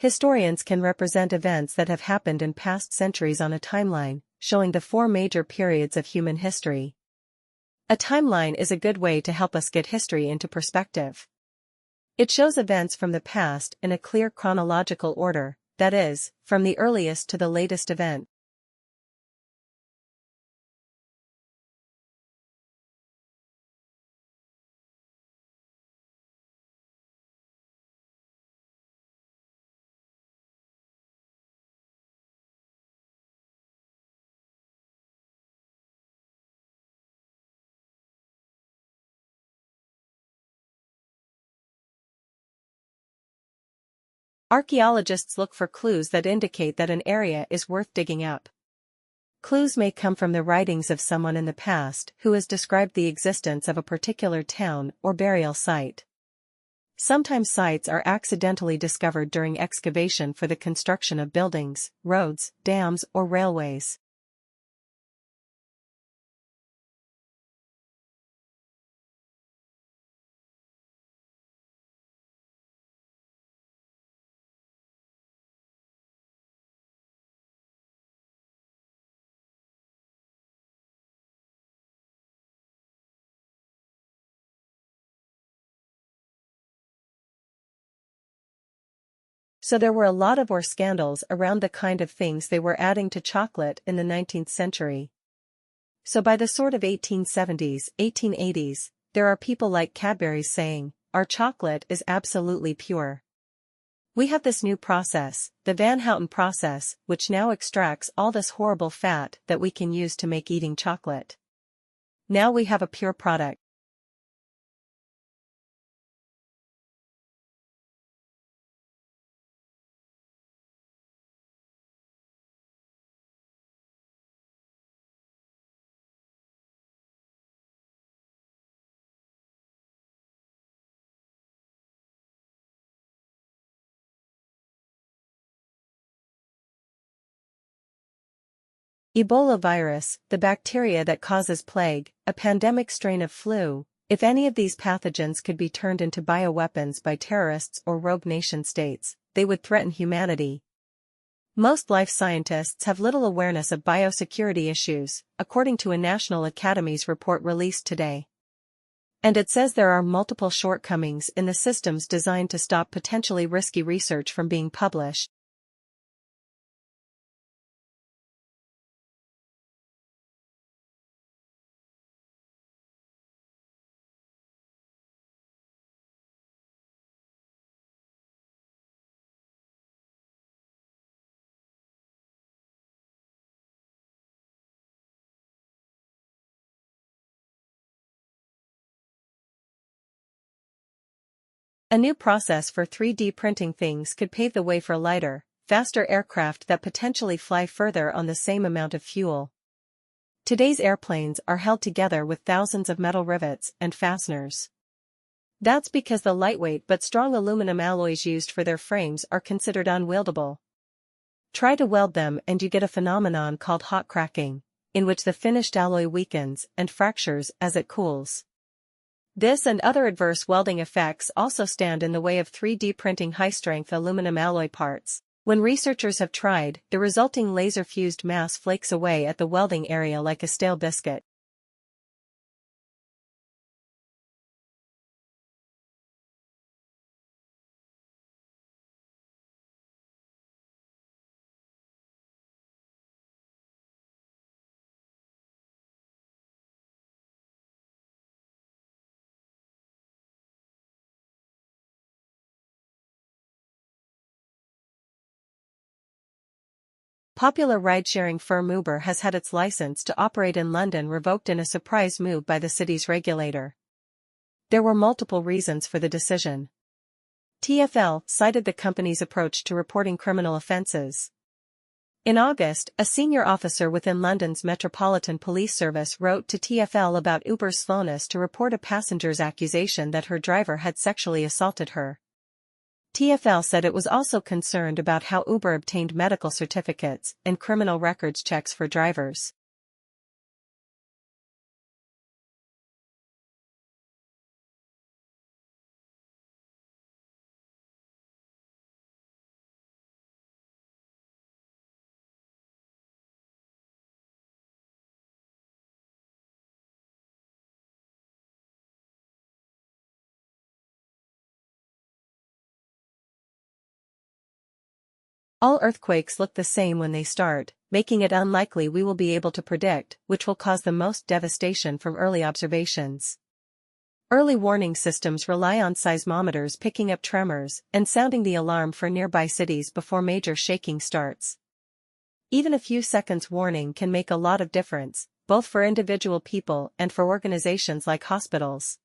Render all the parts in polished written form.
Historians can represent events that have happened in past centuries on a timeline, showing the 4 major periods of human history. A timeline is a good way to help us get history into perspective. It shows events from the past in a clear chronological order, that is, from the earliest to the latest event. Archaeologists look for clues that indicate that an area is worth digging up. Clues may come from the writings of someone in the past who has described the existence of a particular town or burial site. Sometimes sites are accidentally discovered during excavation for the construction of buildings, roads, dams, or railways. So there were a lot of scandals around the kind of things they were adding to chocolate in the 19th century. So by the sort of 1870s, 1880s, there are people like Cadbury's saying, "Our chocolate is absolutely pure. We have this new process, the Van Houten process, which now extracts all this horrible fat that we can use to make eating chocolate. Now we have a pure product." Ebola virus, the bacteria that causes plague, a pandemic strain of flu. If any of these pathogens could be turned into bioweapons by terrorists or rogue nation-states, they would threaten humanity. Most life scientists have little awareness of biosecurity issues, according to a National Academies report released today. And it says there are multiple shortcomings in the systems designed to stop potentially risky research from being published. A new process for 3D printing things could pave the way for lighter, faster aircraft that potentially fly further on the same amount of fuel. Today's airplanes are held together with thousands of metal rivets and fasteners. That's because the lightweight but strong aluminum alloys used for their frames are considered unwieldable. Try to weld them and you get a phenomenon called hot cracking, in which the finished alloy weakens and fractures as it cools. This and other adverse welding effects also stand in the way of 3D printing high-strength aluminum alloy parts. When researchers have tried, the resulting laser-fused mass flakes away at the welding area like a stale biscuit. Popular ride-sharing firm Uber has had its license to operate in London revoked in a surprise move by the city's regulator. There were multiple reasons for the decision. TfL cited the company's approach to reporting criminal offences. In August, a senior officer within London's Metropolitan Police Service wrote to TfL about Uber's slowness to report a passenger's accusation that her driver had sexually assaulted her. TfL said it was also concerned about how Uber obtained medical certificates and criminal records checks for drivers. All earthquakes look the same when they start, making it unlikely we will be able to predict which will cause the most devastation from early observations. Early warning systems rely on seismometers picking up tremors and sounding the alarm for nearby cities before major shaking starts. Even a few seconds warning can make a lot of difference, both for individual people and for organizations like hospitals.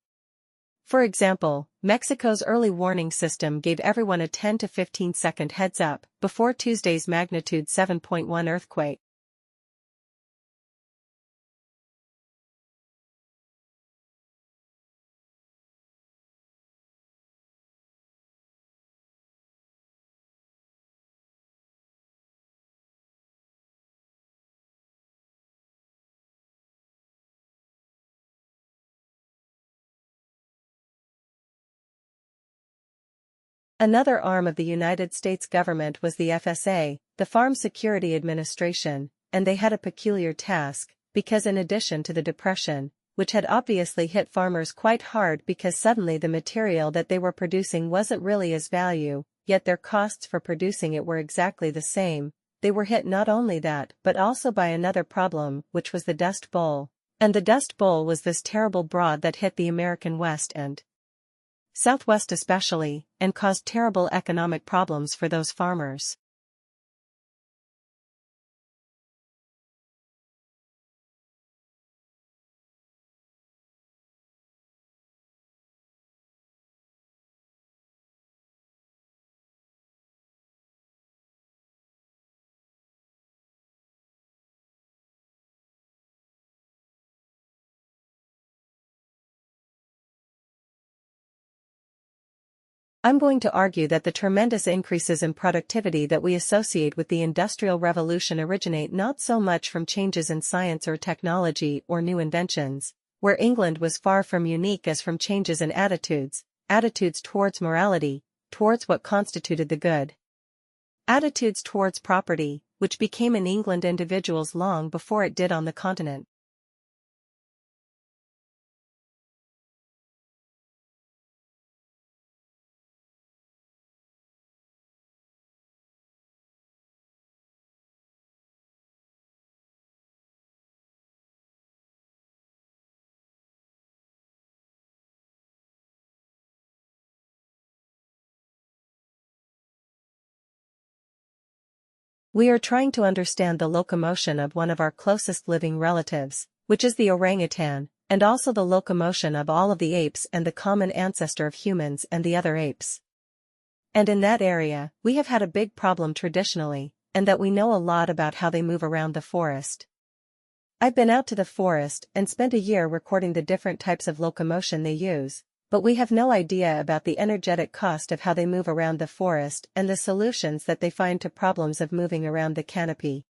For example, Mexico's early warning system gave everyone a 10 to 15 second heads up before Tuesday's magnitude 7.1 earthquake. Another arm of the United States government was the FSA, the Farm Security Administration, and they had a peculiar task, because in addition to the depression, which had obviously hit farmers quite hard because suddenly the material that they were producing wasn't really as value, yet their costs for producing it were exactly the same, they were hit not only that but also by another problem, which was the Dust Bowl. And the Dust Bowl was this terrible broad that hit the American West and Southwest especially, and caused terrible economic problems for those farmers. I'm going to argue that the tremendous increases in productivity that we associate with the Industrial Revolution originate not so much from changes in science or technology or new inventions, where England was far from unique, as from changes in attitudes towards morality, towards what constituted the good. Attitudes towards property, which became in England individuals long before it did on the continent. We are trying to understand the locomotion of one of our closest living relatives, which is the orangutan, and also the locomotion of all of the apes and the common ancestor of humans and the other apes. And in that area, we have had a big problem traditionally, and that we know a lot about how they move around the forest. I've been out to the forest and spent a year recording the different types of locomotion they use, but we have no idea about the energetic cost of how they move around the forest and the solutions that they find to problems of moving around the canopy.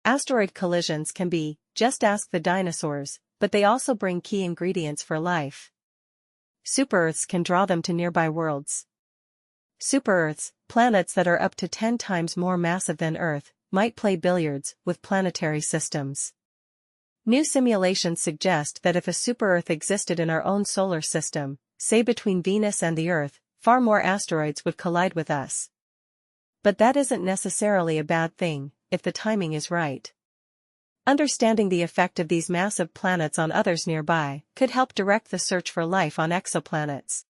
Asteroid collisions can be, just ask the dinosaurs, but they also bring key ingredients for life. Super-Earths can draw them to nearby worlds. Super-Earths, planets that are up to 10 times more massive than Earth, might play billiards with planetary systems. New simulations suggest that if a super-Earth existed in our own solar system, say between Venus and the Earth, far more asteroids would collide with us. But that isn't necessarily a bad thing, if the timing is right. Understanding the effect of these massive planets on others nearby could help direct the search for life on exoplanets.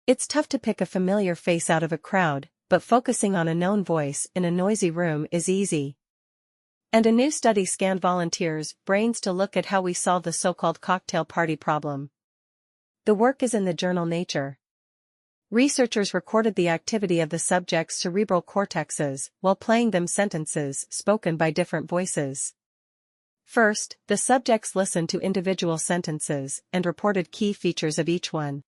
It's tough to pick a familiar face out of a crowd, but focusing on a known voice in a noisy room is easy. And a new study scanned volunteers' brains to look at how we solve the so-called cocktail party problem. The work is in the journal Nature. Researchers recorded the activity of the subjects' cerebral cortexes while playing them sentences spoken by different voices. First, the subjects listened to individual sentences and reported key features of each one.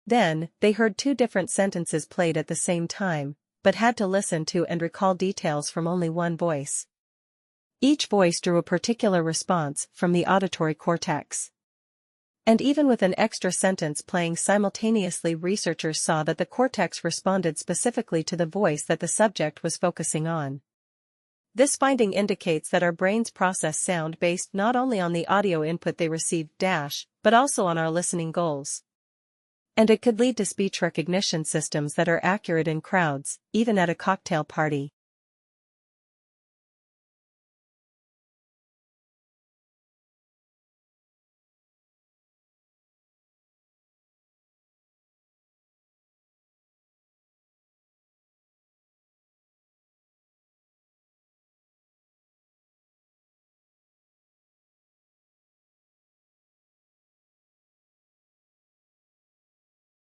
Then, they heard two different sentences played at the same time, but had to listen to and recall details from only one voice. Each voice drew a particular response from the auditory cortex. And even with an extra sentence playing simultaneously, researchers saw that the cortex responded specifically to the voice that the subject was focusing on. This finding indicates that our brains process sound based not only on the audio input they receive, but also on our listening goals. And it could lead to speech recognition systems that are accurate in crowds, even at a cocktail party.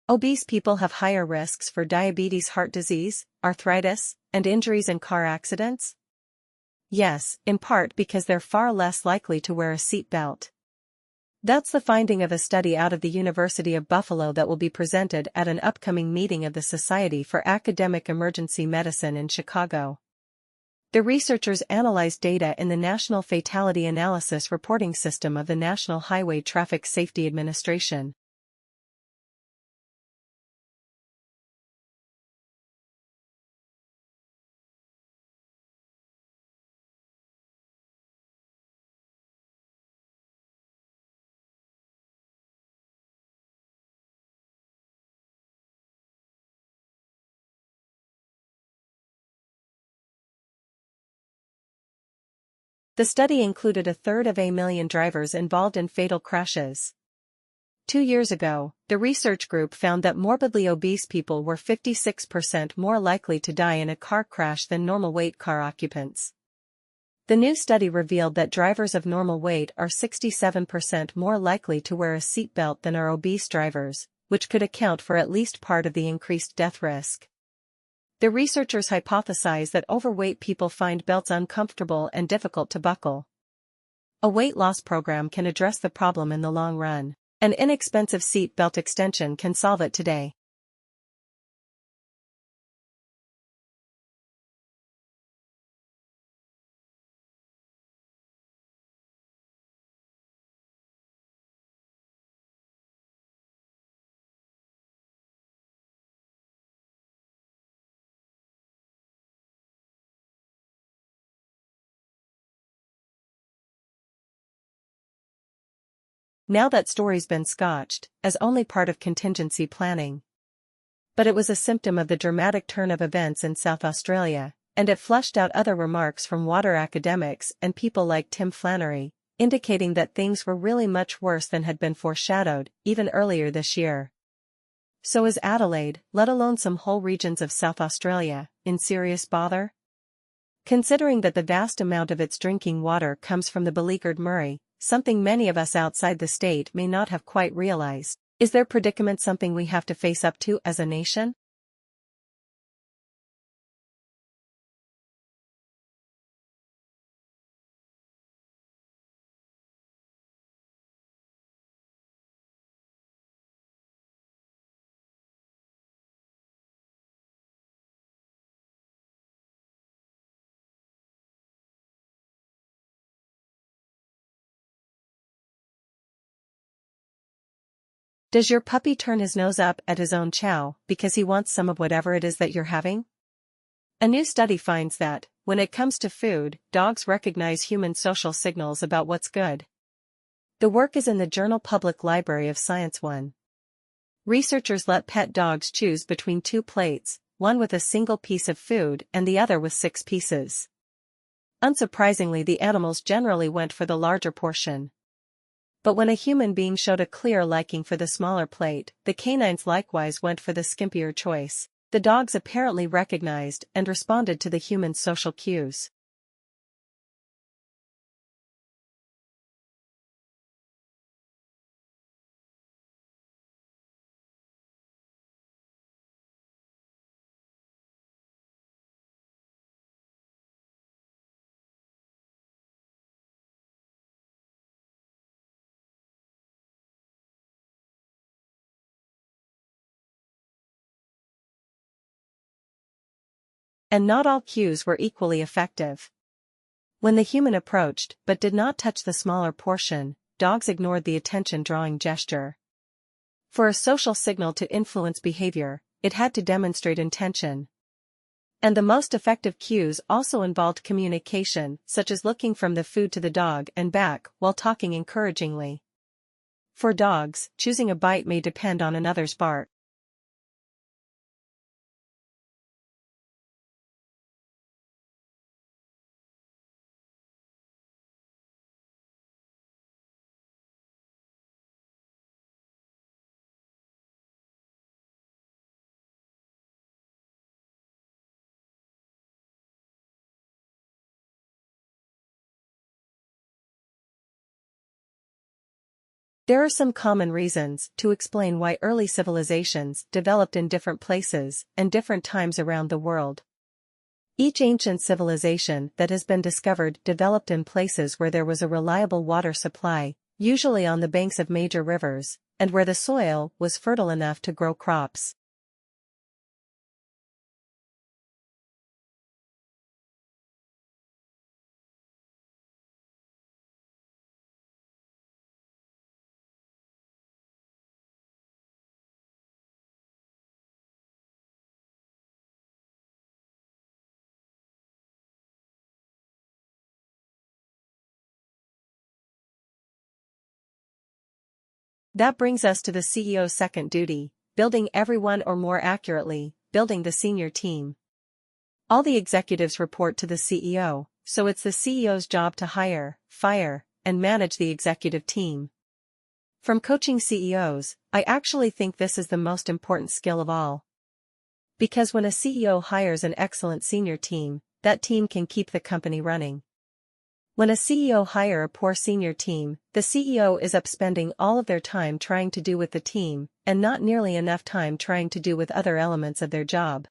Obese people have higher risks for diabetes, heart disease, arthritis, and injuries in car accidents? Yes, in part because they're far less likely to wear a seat belt. That's the finding of a study out of the University of Buffalo that will be presented at an upcoming meeting of the Society for Academic Emergency Medicine in Chicago. The researchers analyzed data in the National Fatality Analysis Reporting System of the National Highway Traffic Safety Administration. The study included a third of a million drivers involved in fatal crashes. 2 years ago, the research group found that morbidly obese people were 56% more likely to die in a car crash than normal weight car occupants. The new study revealed that drivers of normal weight are 67% more likely to wear a seatbelt than are obese drivers, which could account for at least part of the increased death risk. The researchers hypothesize that overweight people find belts uncomfortable and difficult to buckle. A weight loss program can address the problem in the long run. An inexpensive seat belt extension can solve it today. Now that story's been scotched as only part of contingency planning. But it was a symptom of the dramatic turn of events in South Australia, and it flushed out other remarks from water academics and people like Tim Flannery, indicating that things were really much worse than had been foreshadowed, even earlier this year. So is Adelaide, let alone some whole regions of South Australia, in serious bother? Considering that the vast amount of its drinking water comes from the beleaguered Murray, something many of us outside the state may not have quite realized, is their predicament something we have to face up to as a nation? Does your puppy turn his nose up at his own chow because he wants some of whatever it is that you're having? A new study finds that, when it comes to food, dogs recognize human social signals about what's good. The work is in the journal Public Library of Science 1. Researchers let pet dogs choose between two plates, one with a single piece of food and the other with 6 pieces. Unsurprisingly, the animals generally went for the larger portion. But when a human being showed a clear liking for the smaller plate, the canines likewise went for the skimpier choice. The dogs apparently recognized and responded to the human's social cues. And not all cues were equally effective. When the human approached but did not touch the smaller portion, dogs ignored the attention-drawing gesture. For a social signal to influence behavior, it had to demonstrate intention. And the most effective cues also involved communication, such as looking from the food to the dog and back while talking encouragingly. For dogs, choosing a bite may depend on another's bark. There are some common reasons to explain why early civilizations developed in different places and different times around the world. Each ancient civilization that has been discovered developed in places where there was a reliable water supply, usually on the banks of major rivers, and where the soil was fertile enough to grow crops. That brings us to the CEO's second duty, building everyone, or more accurately, building the senior team. All the executives report to the CEO, so it's the CEO's job to hire, fire, and manage the executive team. From coaching CEOs, I actually think this is the most important skill of all. Because when a CEO hires an excellent senior team, that team can keep the company running. When a CEO hires a poor senior team, the CEO is up spending all of their time trying to do with the team, and not nearly enough time trying to do with other elements of their job.